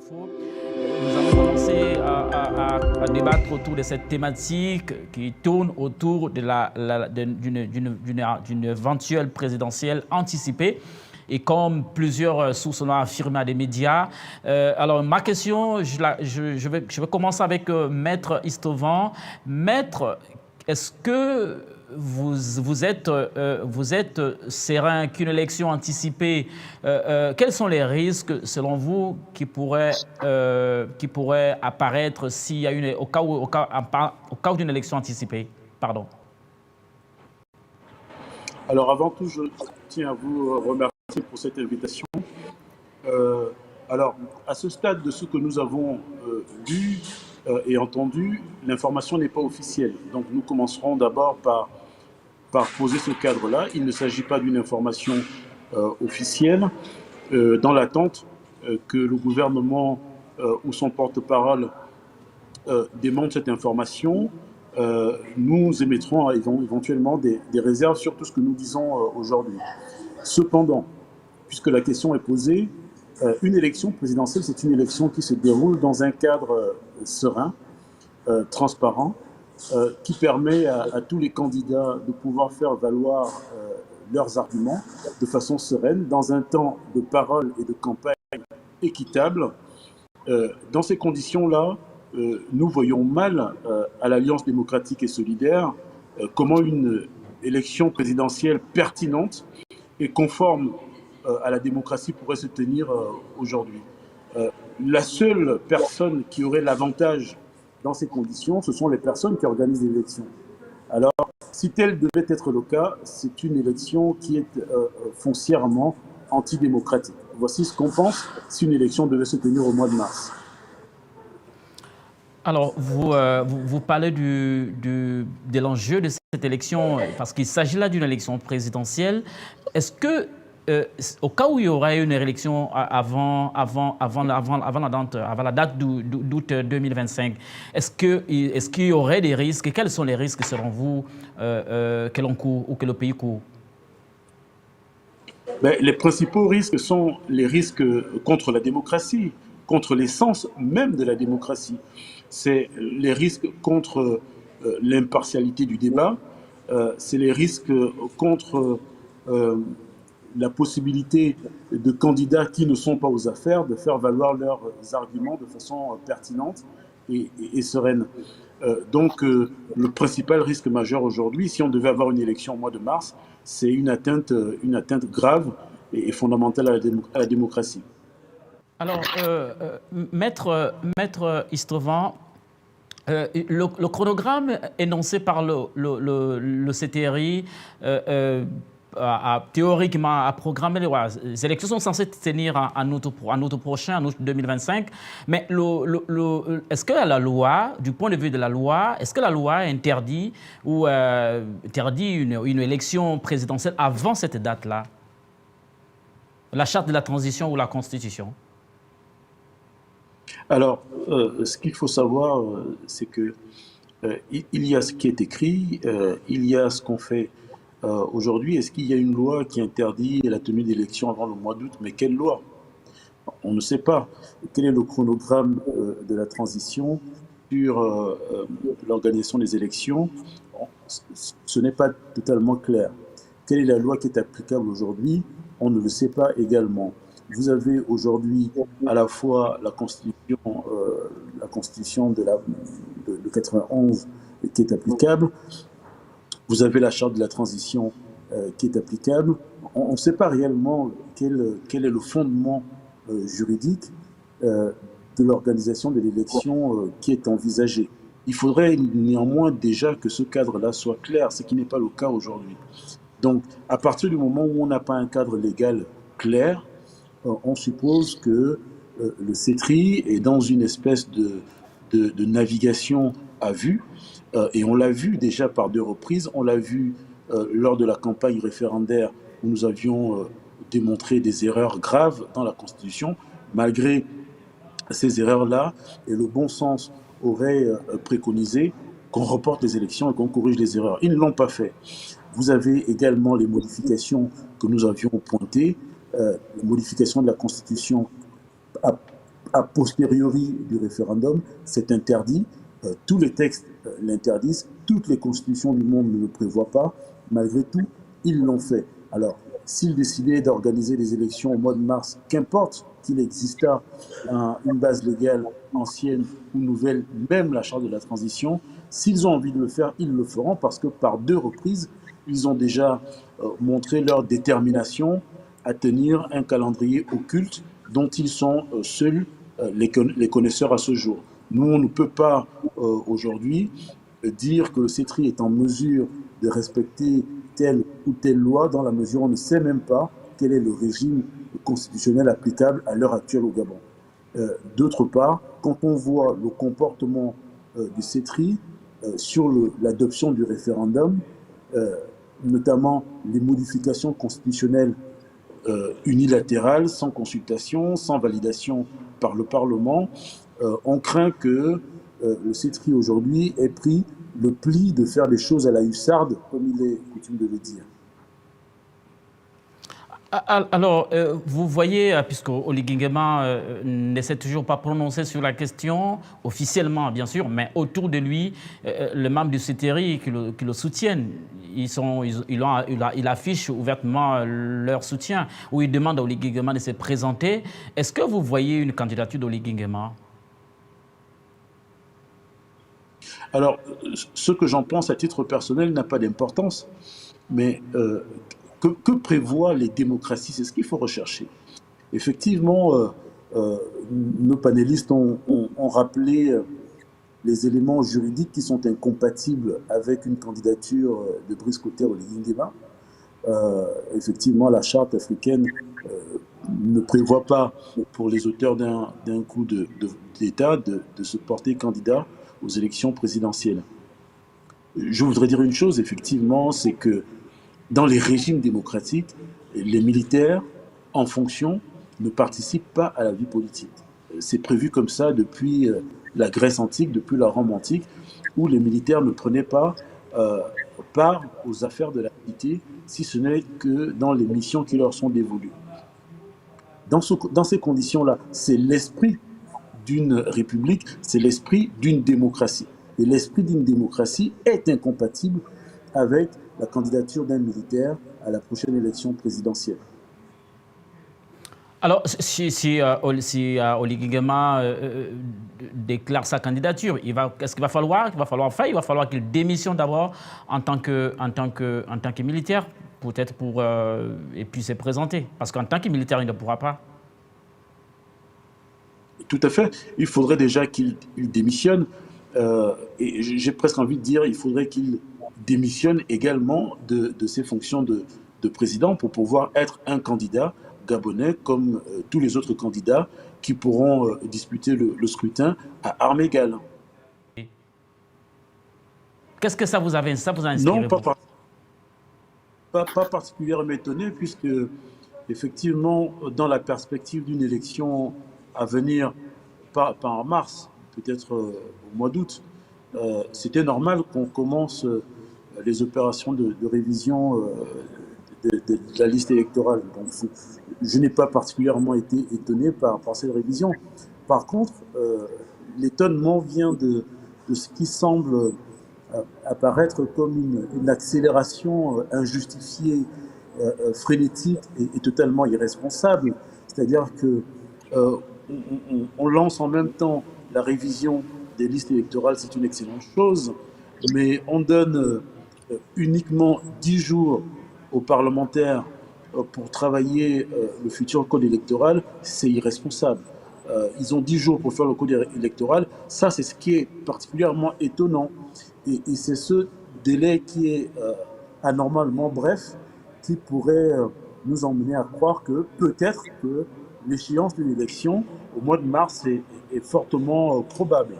Info. Nous allons commencer à débattre autour de cette thématique qui tourne autour d'une éventuelle présidentielle anticipée. Et comme plusieurs sources l'ont affirmé à des médias, alors ma question, je vais commencer avec Maître Istovan. Maître, est-ce que vous êtes serein qu'une élection anticipée, quels sont les risques, selon vous, qui pourraient apparaître s'il y a au cas où d'une élection anticipée? Pardon. Alors avant tout, je tiens à vous remercier pour cette invitation. Alors, à ce stade de ce que nous avons lu et entendu, l'information n'est pas officielle. Donc nous commencerons d'abord par poser ce cadre-là. Il ne s'agit pas d'une information officielle, dans l'attente que le gouvernement ou son porte-parole démontre cette information. Nous émettrons éventuellement des réserves sur tout ce que nous disons aujourd'hui. Cependant, puisque la question est posée, une élection présidentielle, c'est une élection qui se déroule dans un cadre serein, transparent, qui permet à tous les candidats de pouvoir faire valoir leurs arguments de façon sereine, dans un temps de parole et de campagne équitable. Dans ces conditions-là, nous voyons mal à l'Alliance démocratique et solidaire comment une élection présidentielle pertinente et conforme à la démocratie pourrait se tenir aujourd'hui. La seule personne qui aurait l'avantage dans ces conditions, ce sont les personnes qui organisent l'élection. Alors, si tel devait être le cas, c'est une élection qui est foncièrement antidémocratique. Voici ce qu'on pense si une élection devait se tenir au mois de mars. Alors, vous parlez de l'enjeu de cette élection, parce qu'il s'agit là d'une élection présidentielle. Est-ce que, au cas où il y aurait une élection avant la date d'août 2025, est-ce qu'il y aurait des risques? Quels sont les risques, selon vous, que l'on court ou que le pays court? Les principaux risques sont les risques contre la démocratie, contre l'essence même de la démocratie. C'est les risques contre l'impartialité du débat, c'est les risques contre la possibilité de candidats qui ne sont pas aux affaires de faire valoir leurs arguments de façon pertinente et sereine. Donc le principal risque majeur aujourd'hui, si on devait avoir une élection au mois de mars, c'est une atteinte grave et fondamentale à la démocratie. Alors, Maître Istovan, le chronogramme énoncé par le CTRI théoriquement a programmé les élections sont censées se tenir en août prochain, en août 2025. Mais est-ce que la loi, du point de vue de la loi, est-ce que la loi interdit une élection présidentielle avant cette date-là? La charte de la transition ou la Constitution? Alors, ce qu'il faut savoir, c'est que il y a ce qui est écrit, il y a ce qu'on fait aujourd'hui. Est-ce qu'il y a une loi qui interdit la tenue d'élections avant le mois d'août? Mais quelle loi? On ne sait pas. Quel est le chronogramme de la transition sur l'organisation des élections? Ce n'est pas totalement clair. Quelle est la loi qui est applicable aujourd'hui? On ne le sait pas également. Vous avez aujourd'hui à la fois la constitution de 91 qui est applicable, vous avez la charte de la transition qui est applicable. On ne sait pas réellement quel est le fondement juridique de l'organisation de l'élection qui est envisagée. Il faudrait néanmoins déjà que ce cadre-là soit clair, ce qui n'est pas le cas aujourd'hui. Donc, à partir du moment où on n'a pas un cadre légal clair, on suppose que le CETRI est dans une espèce de navigation à vue, et on l'a vu déjà par 2 reprises. On l'a vu lors de la campagne référendaire où nous avions démontré des erreurs graves dans la Constitution. Malgré ces erreurs-là, et le bon sens aurait préconisé qu'on reporte les élections et qu'on corrige les erreurs. Ils ne l'ont pas fait. Vous avez également les modifications que nous avions pointées, la modification de la Constitution a posteriori du référendum, c'est interdit. Tous les textes l'interdisent, toutes les constitutions du monde ne le prévoient pas. Malgré tout, ils l'ont fait. Alors, s'ils décidaient d'organiser des élections au mois de mars, qu'importe qu'il exista une base légale ancienne ou nouvelle, même la charte de la transition, s'ils ont envie de le faire, ils le feront parce que par 2 reprises, ils ont déjà montré leur détermination à tenir un calendrier occulte dont ils sont seuls les connaisseurs à ce jour. Nous, on ne peut pas aujourd'hui dire que le CETRI est en mesure de respecter telle ou telle loi dans la mesure où on ne sait même pas quel est le régime constitutionnel applicable à l'heure actuelle au Gabon. D'autre part, quand on voit le comportement du CETRI sur l'adoption du référendum, notamment les modifications constitutionnelles unilatérales, sans consultation, sans validation par le Parlement, on craint que le CETRI aujourd'hui ait pris le pli de faire les choses à la hussarde, comme il est coutume de le dire. Alors, vous voyez, puisque Oligui Nguema ne s'est toujours pas prononcé sur la question, officiellement bien sûr, mais autour de lui, les membres du CETRI qui le soutiennent, il affiche ouvertement leur soutien, où il demande à Oligui Nguema de se présenter. Est-ce que vous voyez une candidature d'Oligui Nguema? Alors, ce que j'en pense à titre personnel n'a pas d'importance, mais que prévoient les démocraties? C'est ce qu'il faut rechercher. Effectivement, nos panélistes ont rappelé les éléments juridiques qui sont incompatibles avec une candidature de Brice Clotaire Oligui Nguema. Effectivement, la charte africaine ne prévoit pas pour les auteurs d'un coup d'État de se porter candidat aux élections présidentielles. Je voudrais dire une chose, effectivement, c'est que dans les régimes démocratiques, les militaires en fonction ne participent pas à la vie politique. C'est prévu comme ça depuis la Grèce antique, depuis la Rome antique, où les militaires ne prenaient pas part aux affaires de la cité, si ce n'est que dans les missions qui leur sont dévolues. Dans ces conditions-là, c'est l'esprit d'une république, c'est l'esprit d'une démocratie. Et l'esprit d'une démocratie est incompatible avec la candidature d'un militaire à la prochaine élection présidentielle. Alors, si Oligui Nguema déclare sa candidature, est-ce qu'il va falloir qu'il démissionne d'abord en tant que militaire, peut-être et puis se présenter? Parce qu'en tant que militaire, il ne pourra pas. Tout à fait. Il faudrait déjà qu'il démissionne. Et j'ai presque envie de dire, il faudrait qu'il démissionne également de ses fonctions de président pour pouvoir être un candidat gabonais comme tous les autres candidats qui pourront disputer le scrutin à armes égales. Qu'est-ce que ça vous a inspiré? Non, pas particulièrement étonné, puisque effectivement, dans la perspective d'une élection à venir, pas en mars, peut-être au mois d'août, c'était normal qu'on commence les opérations de révision de la liste électorale. Donc, je n'ai pas particulièrement été étonné par cette révision. Par contre, l'étonnement vient de ce qui semble apparaître comme une accélération injustifiée, frénétique et totalement irresponsable. C'est-à-dire que on lance en même temps la révision des listes électorales, c'est une excellente chose, mais on donne uniquement 10 jours aux parlementaires pour travailler le futur code électoral, c'est irresponsable. Ils ont 10 jours pour faire le code électoral, ça c'est ce qui est particulièrement étonnant. Et c'est ce délai qui est anormalement bref qui pourrait nous emmener à croire que peut-être que l'échéance d'une élection au mois de mars est fortement probable.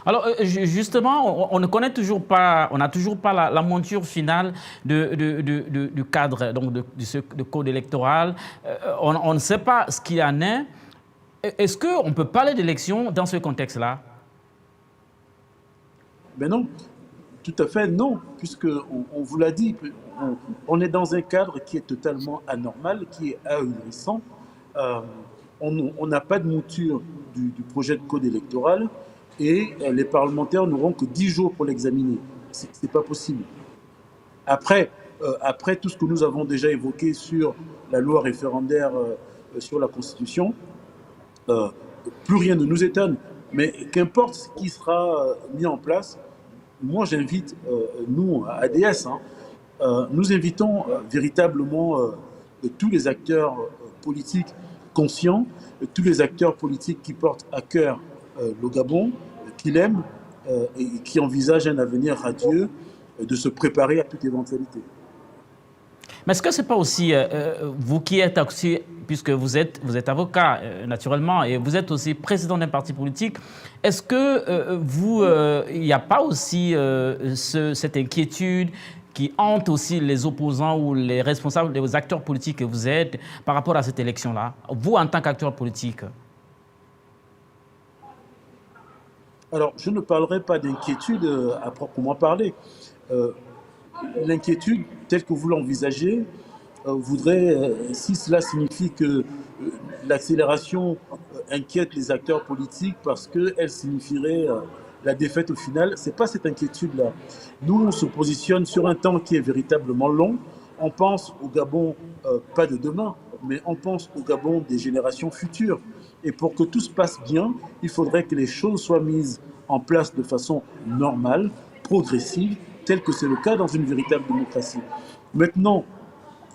Alors justement, on ne connaît toujours pas, on n'a toujours pas la monture finale du cadre donc de code électoral. On ne sait pas ce qu'il en est. Est-ce qu'on peut parler d'élection dans ce contexte-là? Ben non, tout à fait non, puisque on vous l'a dit, on est dans un cadre qui est totalement anormal, qui est ahurissant. on n'a pas de mouture du projet de code électoral et les parlementaires n'auront que 10 jours pour l'examiner. C'est pas possible. Après, après tout ce que nous avons déjà évoqué sur la loi référendaire sur la Constitution, plus rien ne nous étonne. Mais qu'importe ce qui sera mis en place, moi j'invite, nous, à ADS, nous invitons véritablement tous les acteurs politiques conscients, tous les acteurs politiques qui portent à cœur le Gabon, qui l'aiment et qui envisagent un avenir radieux, de se préparer à toute éventualité. Mais est-ce que ce n'est pas aussi, vous qui êtes aussi, puisque vous êtes avocat naturellement, et vous êtes aussi président d'un parti politique, est-ce que il n'y a pas aussi cette inquiétude qui hante aussi les opposants ou les responsables, les acteurs politiques que vous êtes par rapport à cette élection-là, vous en tant qu'acteur politique? Alors, je ne parlerai pas d'inquiétude à proprement parler. L'inquiétude, telle que vous l'envisagez, voudrait, si cela signifie que l'accélération inquiète les acteurs politiques parce qu'elle signifierait la défaite au final, ce n'est pas cette inquiétude-là. Nous, on se positionne sur un temps qui est véritablement long. On pense au Gabon, pas de demain, mais on pense au Gabon des générations futures. Et pour que tout se passe bien, il faudrait que les choses soient mises en place de façon normale, progressive, tel que c'est le cas dans une véritable démocratie. Maintenant,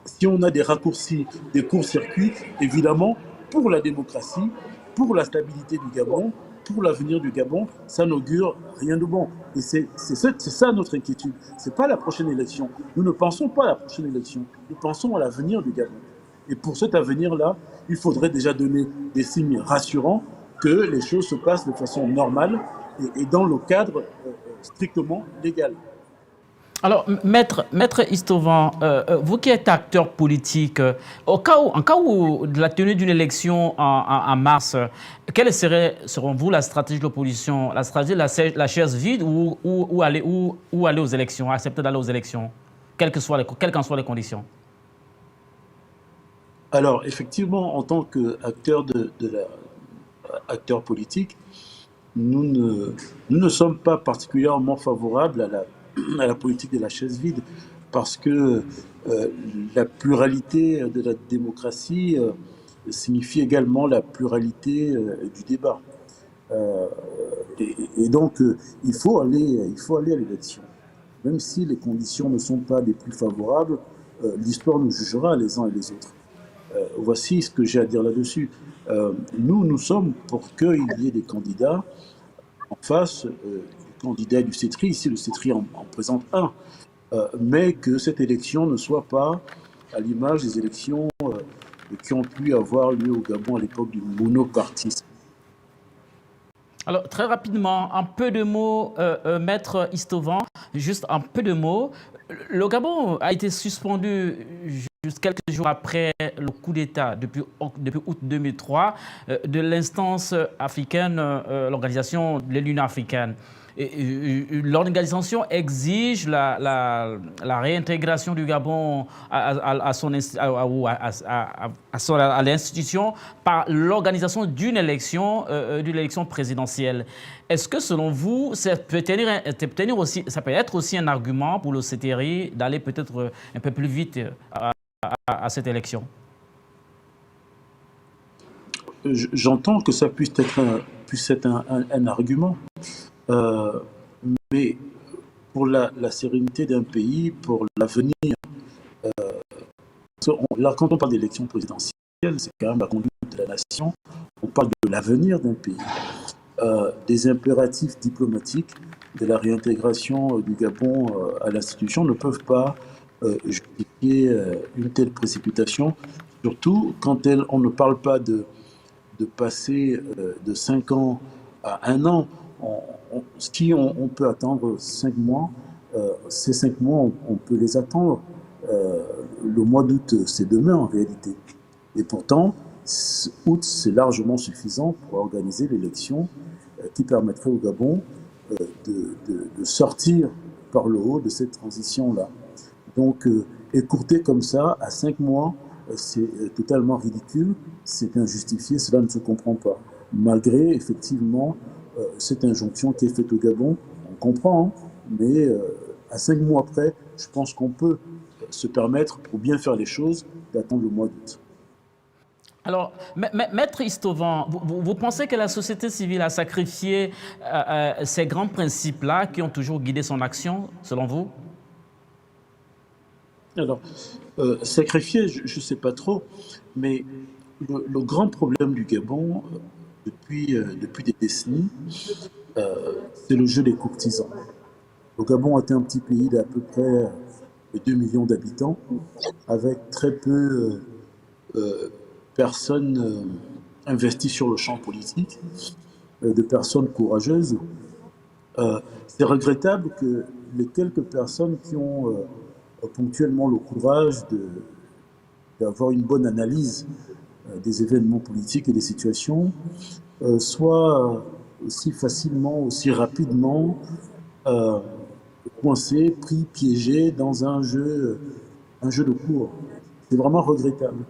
si on a des raccourcis, des courts-circuits, évidemment, pour la démocratie, pour la stabilité du Gabon, pour l'avenir du Gabon, ça n'augure rien de bon. Et c'est ça notre inquiétude. Ce n'est pas la prochaine élection. Nous ne pensons pas à la prochaine élection. Nous pensons à l'avenir du Gabon. Et pour cet avenir-là, il faudrait déjà donner des signes rassurants que les choses se passent de façon normale et dans le cadre strictement légal. Alors, Maître Istovan, vous qui êtes acteur politique, en cas où de la tenue d'une élection en mars, quelle serait, selon vous, la stratégie de l'opposition? La stratégie de la chaise vide ou aller aux élections, accepter d'aller aux élections, quelles qu'en soient les conditions? Alors, effectivement, en tant qu'acteur acteur politique, nous ne sommes pas particulièrement favorables à la politique de la chaise vide, parce que la pluralité de la démocratie signifie également la pluralité du débat. Et donc, il faut aller à l'élection. Même si les conditions ne sont pas les plus favorables, l'histoire nous jugera les uns et les autres. Voici ce que j'ai à dire là-dessus. Nous sommes pour qu'il y ait des candidats en face, candidat du CETRI, ici le CETRI en présente un, mais que cette élection ne soit pas à l'image des élections qui ont pu avoir lieu au Gabon à l'époque du monopartisme. Alors, très rapidement, en peu de mots, Maître Istovan, juste en peu de mots, le Gabon a été suspendu juste quelques jours après le coup d'État, depuis août 2003, de l'instance africaine, l'organisation de l'Union africaine. L'organisation exige la réintégration du Gabon à l'institution par l'organisation d'une élection présidentielle. Est-ce que selon vous, ça peut être aussi un argument pour le CETRI d'aller peut-être un peu plus vite à cette élection? J'entends que ça puisse être un argument. Mais pour la sérénité d'un pays, pour l'avenir, là, quand on parle d'élection présidentielle, c'est quand même la conduite de la nation, on parle de l'avenir d'un pays. Des impératifs diplomatiques de la réintégration du Gabon à l'institution ne peuvent pas justifier une telle précipitation, surtout quand on ne parle pas de passer de 5 ans à 1 an. Si on peut attendre 5 mois, ces 5 mois, on peut les attendre. Le mois d'août, c'est demain en réalité. Et pourtant, août, c'est largement suffisant pour organiser l'élection qui permettrait au Gabon de sortir par le haut de cette transition-là. Donc, écourter comme ça, à 5 mois, c'est totalement ridicule, c'est injustifié, cela ne se comprend pas. Malgré, effectivement, cette injonction qui est faite au Gabon, on comprend, hein, mais à 5 mois après, je pense qu'on peut se permettre, pour bien faire les choses, d'attendre le mois d'août. Alors, Maître Istovan, vous pensez que la société civile a sacrifié ces grands principes-là qui ont toujours guidé son action, selon vous? Alors, sacrifier, je ne sais pas trop, mais le grand problème du Gabon, depuis des décennies, c'est le jeu des courtisans. Le Gabon était un petit pays d'à peu près 2 millions d'habitants, avec très peu personnes investies sur le champ politique, de personnes courageuses. C'est regrettable que les quelques personnes qui ont ponctuellement le courage d'avoir une bonne analyse des événements politiques et des situations soient aussi facilement, aussi rapidement coincés, pris, piégés dans un jeu de cours. C'est vraiment regrettable.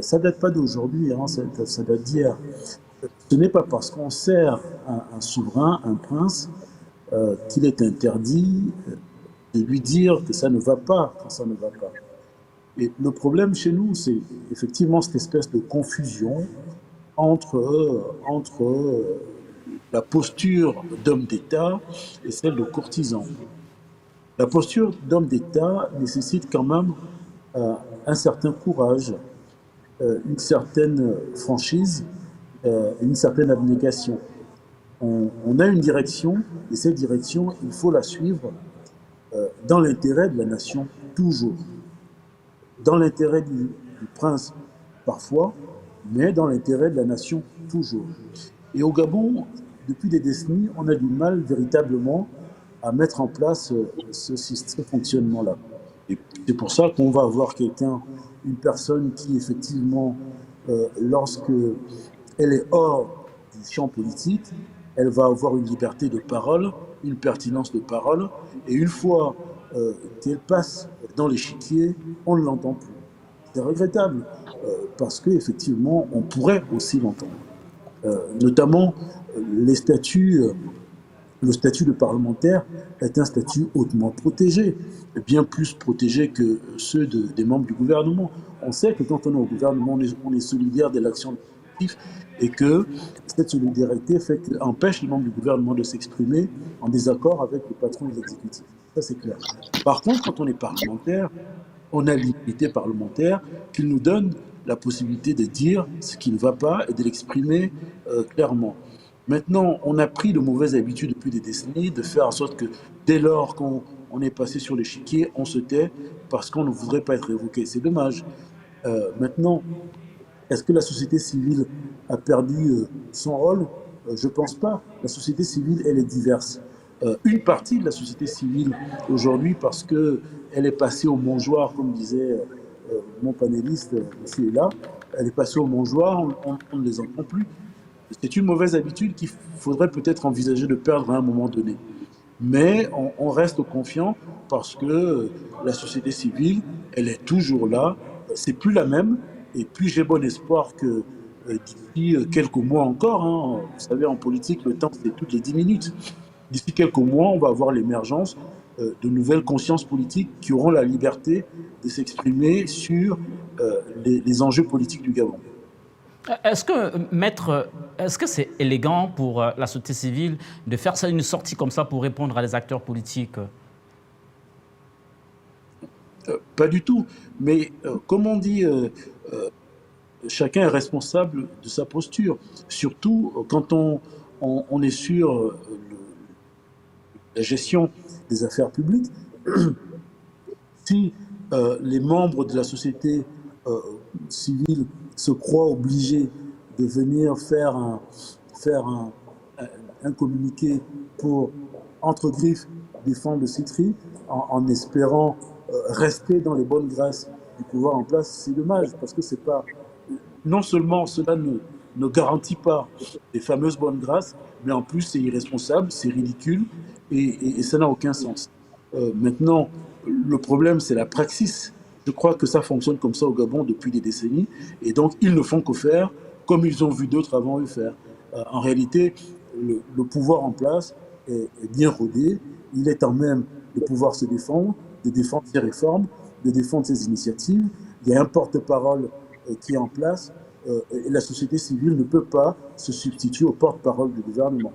Ça ne date pas d'aujourd'hui, hein, ça date d'hier. Ce n'est pas parce qu'on sert un souverain, un prince, qu'il est interdit de lui dire que ça ne va pas quand ça ne va pas. Et le problème chez nous, c'est effectivement cette espèce de confusion entre la posture d'homme d'État et celle de courtisan. La posture d'homme d'État nécessite quand même un certain courage, une certaine franchise, une certaine abnégation. On a une direction, et cette direction, il faut la suivre dans l'intérêt de la nation, toujours. Dans l'intérêt du prince, parfois, mais dans l'intérêt de la nation, toujours. Et au Gabon, depuis des décennies, on a du mal véritablement à mettre en place ce fonctionnement-là. Et c'est pour ça qu'on va avoir une personne qui, effectivement, lorsque elle est hors du champ politique, elle va avoir une liberté de parole, une pertinence de parole, et une fois qu'elle passe dans l'échiquier, on ne l'entend plus. C'est regrettable, parce qu'effectivement, on pourrait aussi l'entendre. Notamment, le statut de parlementaire est un statut hautement protégé, bien plus protégé que ceux des membres du gouvernement. On sait que quand on est au gouvernement, on est solidaire de l'action de l'exécutif et que cette solidarité empêche les membres du gouvernement de s'exprimer en désaccord avec le patron de l'exécutif. Ça, c'est clair. Par contre, quand on est parlementaire, on a l'immunité parlementaire qui nous donne la possibilité de dire ce qui ne va pas et de l'exprimer clairement. Maintenant, on a pris de mauvaises habitudes depuis des décennies de faire en sorte que dès lors qu'on est passé sur l'échiquier, on se tait parce qu'on ne voudrait pas être évoqué. C'est dommage. Maintenant, est-ce que la société civile a perdu son rôle? Je ne pense pas. La société civile, elle est diverse. Une partie de la société civile aujourd'hui, parce qu'elle est passée au mangeoire, comme disait mon panéliste, ici et là, elle est passée au mangeoire, on ne les entend plus. C'est une mauvaise habitude qu'il faudrait peut-être envisager de perdre à un moment donné. Mais on reste confiant parce que la société civile, elle est toujours là. C'est plus la même. Et puis j'ai bon espoir que d'ici quelques mois encore, hein, vous savez, en politique, le temps c'est toutes les 10 minutes. D'ici quelques mois, on va avoir l'émergence de nouvelles consciences politiques qui auront la liberté de s'exprimer sur les enjeux politiques du Gabon. Est-ce que, Maître, est-ce que c'est élégant pour la société civile de faire une sortie comme ça pour répondre à des acteurs politiques? Pas du tout. Mais comme on dit, chacun est responsable de sa posture. Surtout quand on est sur la gestion des affaires publiques. Si les membres de la société civile se croient obligés de venir faire un communiqué pour, entre griffes, défendre le CITRI en espérant rester dans les bonnes grâces du pouvoir en place, c'est dommage parce que c'est pas. Non seulement cela ne garantit pas les fameuses bonnes grâces, mais en plus c'est irresponsable, c'est ridicule et ça n'a aucun sens. Maintenant, le problème c'est la praxis Je crois que ça fonctionne comme ça au Gabon depuis des décennies. Et donc, ils ne font que faire comme ils ont vu d'autres avant eux faire. En réalité, le pouvoir en place est bien rodé. Il est en même de pouvoir se défendre, de défendre ses réformes, de défendre ses initiatives. Il y a un porte-parole qui est en place et la société civile ne peut pas se substituer au porte-parole du gouvernement.